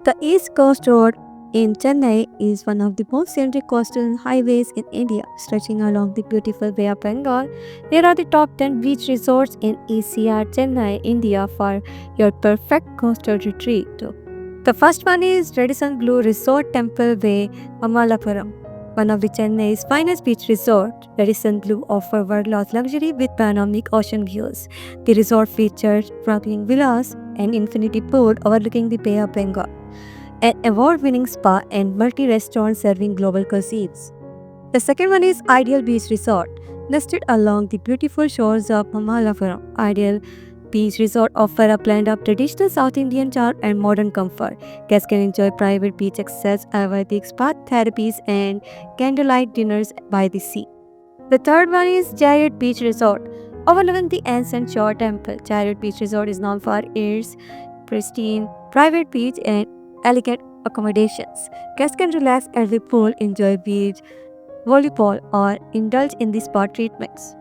The East Coast Road in Chennai is one of the most scenic coastal highways in India, stretching along the beautiful Bay of Bengal. Here are the top 10 beach resorts in ECR Chennai, India for your perfect coastal retreat. The first one is Radisson Blue Resort Temple Bay, Mamallapuram. One of the Chennai's finest beach resorts, Radisson Blue offers world-class luxury with panoramic ocean views. The resort features sparkling villas, an infinity pool overlooking the Bay of Bengal, an award-winning spa, and multi-restaurants serving global cuisines. The second one is Ideal Beach Resort. Nested along the beautiful shores of Mamallapuram, Ideal Beach Resort offer a blend of traditional South Indian charm and modern comfort. Guests can enjoy private beach access, Ayurvedic spa therapies, and candlelight dinners by the sea. The third one is Chariot Beach Resort. Overlooking the ancient Shore Temple, Chariot Beach Resort is known for its pristine private beach and elegant accommodations. Guests can relax at the pool, enjoy beach volleyball, or indulge in the spa treatments.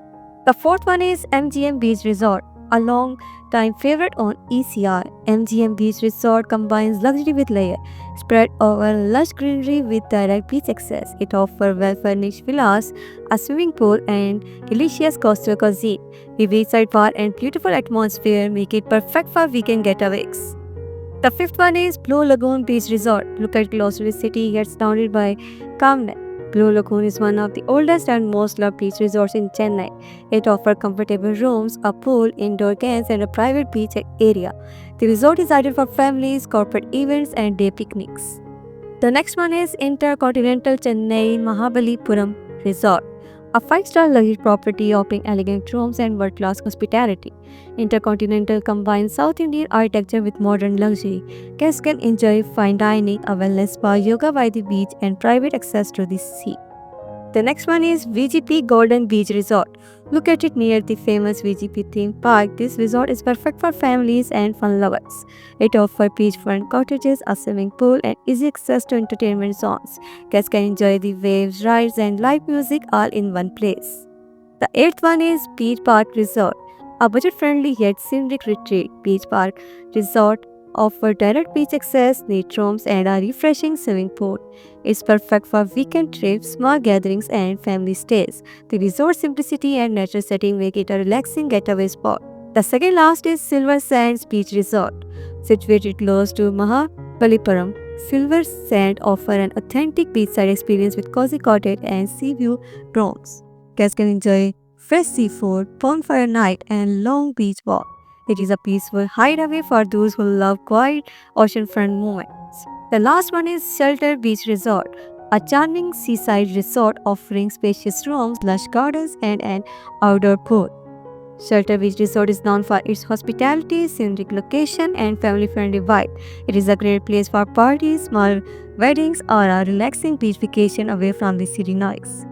The fourth one is MGM Beach Resort. A long time favorite on ECR, MGM Beach Resort combines luxury with layer, spread over lush greenery with direct beach access. It offers well-furnished villas, a swimming pool, and delicious coastal cuisine. The beachside bar and beautiful atmosphere make it perfect for weekend getaways. The fifth one is Blue Lagoon Beach Resort. Located close to the city, yet surrounded by calmness. Blue Lagoon is one of the oldest and most loved beach resorts in Chennai. It offers comfortable rooms, a pool, indoor games, and a private beach area. The resort is ideal for families, corporate events, and day picnics. The next one is Intercontinental Chennai Mahabalipuram Resort, a five-star luxury property offering elegant rooms and world-class hospitality. Intercontinental combines South Indian architecture with modern luxury. Guests can enjoy fine dining, a wellness spa, yoga by the beach, and private access to the sea. The next one is VGP Golden Beach Resort. Located near the famous VGP theme park, this resort is perfect for families and fun lovers. It offers beachfront cottages, a swimming pool, and easy access to entertainment zones. Guests can enjoy the waves, rides, and live music all in one place. The eighth one is Beach Park Resort, a budget-friendly yet scenic retreat. Beach Park Resort offers direct beach access, neat rooms, and a refreshing swimming pool. It's perfect for weekend trips, small gatherings, and family stays. The resort simplicity and nature setting make it a relaxing getaway spot. The second last is Silver Sands Beach Resort. Situated close to Mahabalipuram, Silver Sand offer an authentic beachside experience with cozy cottage and sea view rooms. Guests can enjoy fresh seafood, bonfire night, and long beach walk. It is a peaceful hideaway for those who love quiet oceanfront moments. The last one is Shelter Beach Resort, a charming seaside resort offering spacious rooms, lush gardens, and an outdoor pool. Shelter Beach Resort is known for its hospitality, scenic location, and family-friendly vibe. It is a great place for parties, small weddings, or a relaxing beach vacation away from the city noise.